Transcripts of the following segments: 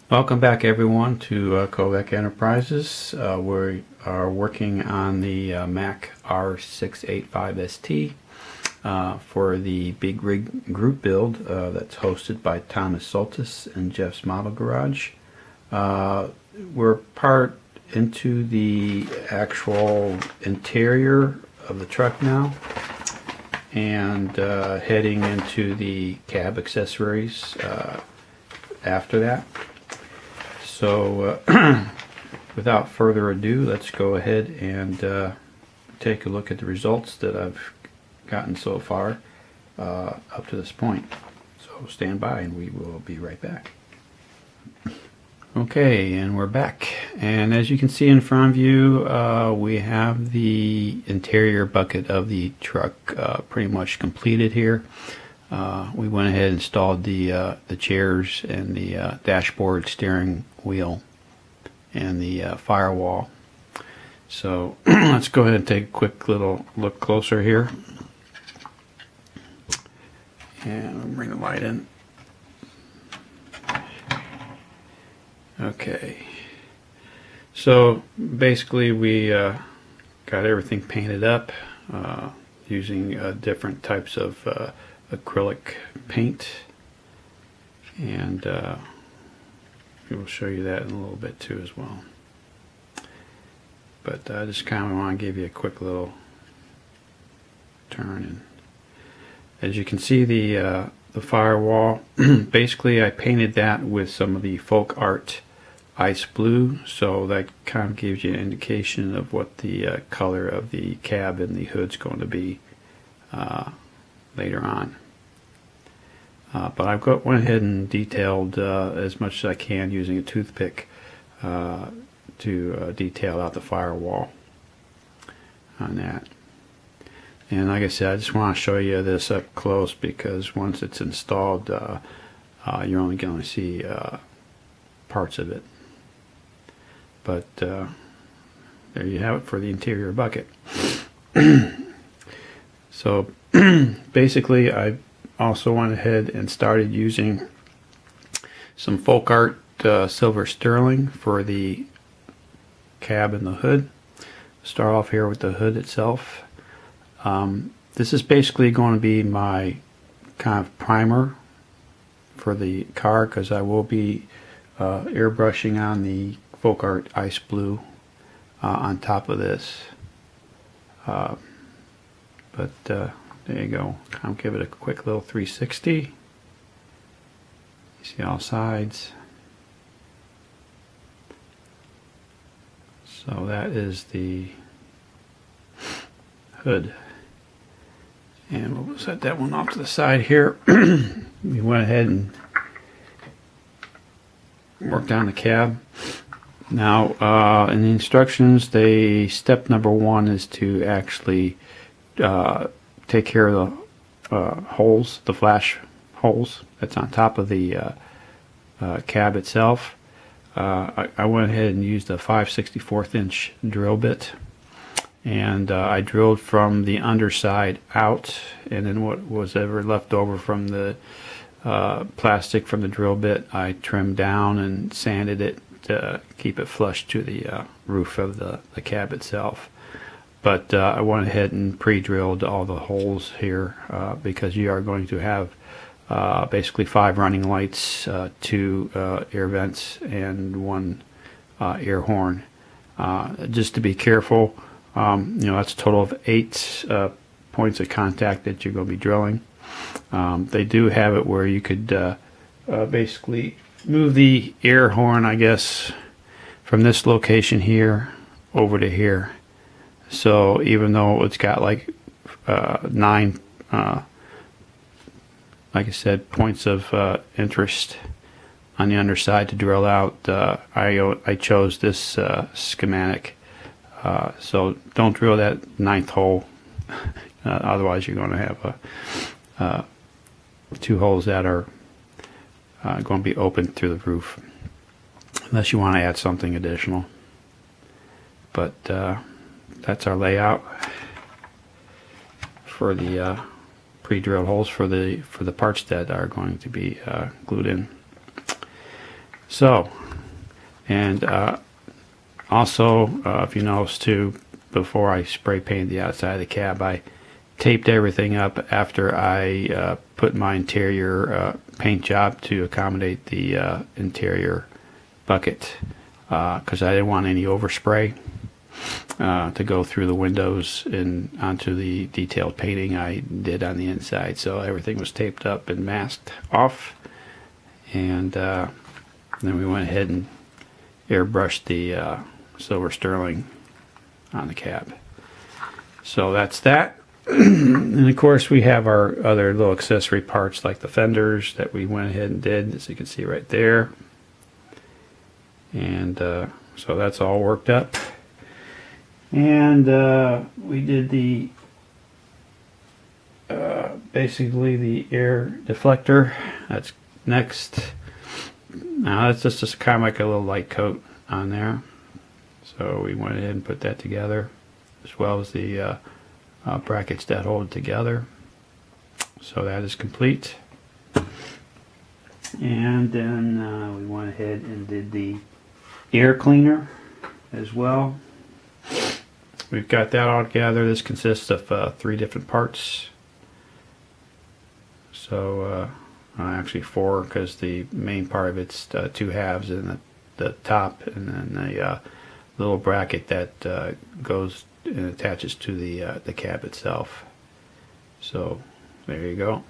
Welcome back everyone to Kovac Enterprises. We are working on the Mac R685ST for the Big Rig group build that's hosted by Thomas Soltis and Jeff's Model Garage. We're part into the actual interior of the truck now and heading into the cab accessories after that. So without further ado, let's go ahead and take a look at the results that I've gotten so far up to this point. So stand by and we will be right back. Okay, and we're back. And as you can see in front of you, we have the interior bucket of the truck pretty much completed here. We went ahead and installed the chairs and the dashboard, steering wheel, and the firewall. So let's go ahead and take a quick little look closer here. And we'll bring the light in. Okay. So basically we got everything painted up using different types of acrylic paint, and we'll show you that in a little bit too as well. But I just kind of want to give you a quick little turn. And as you can see, the firewall, basically I painted that with some of the Folk Art ice blue, so that kind of gives you an indication of what the color of the cab and the hood's going to be later on. But I've went ahead and detailed as much as I can using a toothpick to detail out the firewall on that. And like I said, I just want to show you this up close because once it's installed, you're only going to see parts of it. But there you have it for the interior bucket. So basically I also went ahead and started using some Folk Art silver sterling for the cab and the hood. Start off here with the hood itself. This is basically going to be my kind of primer for the car, because I will be airbrushing on the Folk Art ice blue on top of this. There you go. I'll give it a quick little 360. You see all sides. So that is the hood. And we'll set that one off to the side here. We went ahead and worked on the cab. Now, in the instructions, step number 1 is to actually take care of the holes, the flash holes that's on top of the cab itself. I went ahead and used a 5/64 inch drill bit, and I drilled from the underside out, and then what was ever left over from the plastic from the drill bit, I trimmed down and sanded it to keep it flush to the roof of the cab itself. But I went ahead and pre-drilled all the holes here because you are going to have basically 5 running lights, 2 air vents, and 1 air horn. Just to be careful, that's a total of 8 points of contact that you're going to be drilling. They do have it where you could basically move the air horn, I guess, from this location here over to here. So even though it's got like 9, like I said, points of interest on the underside to drill out, I chose this schematic. So don't drill that 9th hole, otherwise you're going to have 2 holes that are going to be open through the roof, unless you want to add something additional. But that's our layout for the pre-drilled holes for the parts that are going to be glued in. So, and also, if you notice too, before I spray painted the outside of the cab, I taped everything up after I put my interior paint job to accommodate the interior bucket, because I didn't want any overspray to go through the windows and onto the detailed painting I did on the inside. So everything was taped up and masked off, and then we went ahead and airbrushed the silver sterling on the cab. So that's that. And of course we have our other little accessory parts like the fenders that we went ahead and did, as you can see right there. And so that's all worked up. And we did the basically the air deflector. That's next. Now that's just kind of like a little light coat on there. So we went ahead and put that together, as well as the brackets that hold it together. So that is complete. And then we went ahead and did the air cleaner as well. We've got that all together. This consists of 3 different parts. So actually 4, because the main part of it's 2 halves, and the top, and then the little bracket that goes and attaches to the cab itself. So there you go.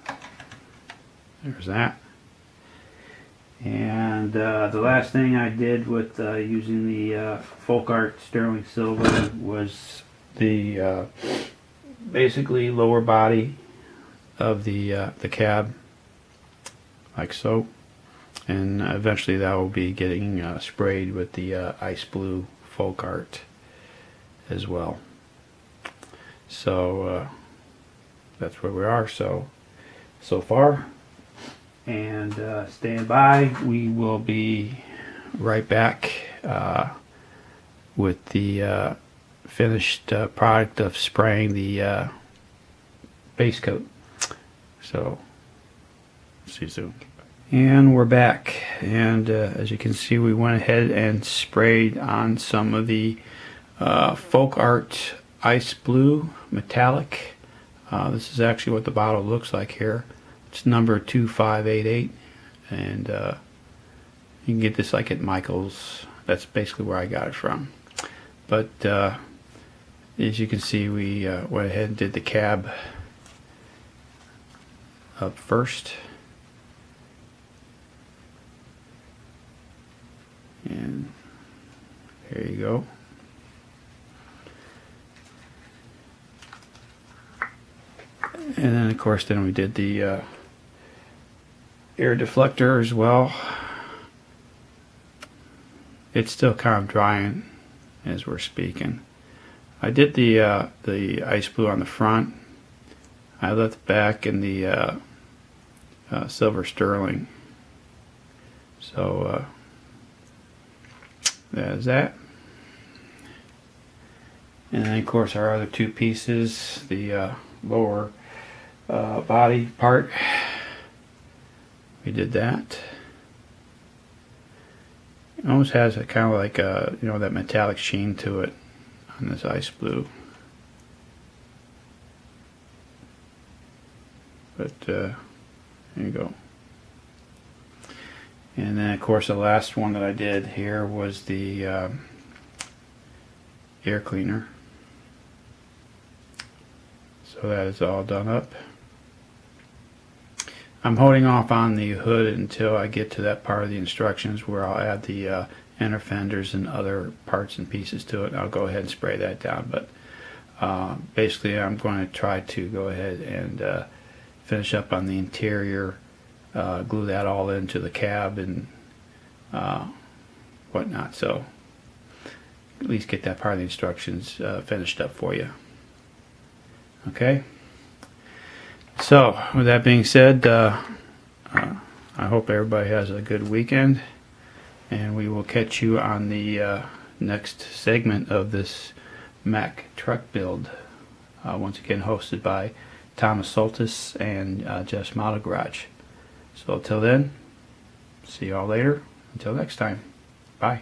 There's that. And the last thing I did with using the Folk Art Sterling Silver was the basically lower body of the cab, like so. And eventually that will be getting sprayed with the ice blue Folk Art as well. So that's where we are so far. And stand by. We will be right back with the finished product of spraying the base coat. So see you soon. And we're back, and as you can see, we went ahead and sprayed on some of the Folk Art Ice Blue Metallic. This is actually what the bottle looks like here. It's number 2588, and you can get this like at Michael's. That's basically where I got it from. But as you can see, we went ahead and did the cab up first. And there you go. And then of course then we did the air deflector as well. It's still kind of drying as we're speaking. I did the ice blue on the front. I left the back in the silver sterling. So there's that. And then of course our other 2 pieces, the lower body part, we did that. It almost has a kind of like a, you know, that metallic sheen to it on this ice blue. But there you go. And then of course the last one that I did here was the air cleaner. So that is all done up. I'm holding off on the hood until I get to that part of the instructions where I'll add the inner fenders and other parts and pieces to it. I'll go ahead and spray that down. But basically I'm going to try to go ahead and finish up on the interior, glue that all into the cab and whatnot. So at least get that part of the instructions finished up for you. Okay. So with that being said, I hope everybody has a good weekend, and we will catch you on the next segment of this Mack truck build, once again hosted by Thomas Soltis and Jeff's Model Garage. So till then, see y'all later. Until next time, bye.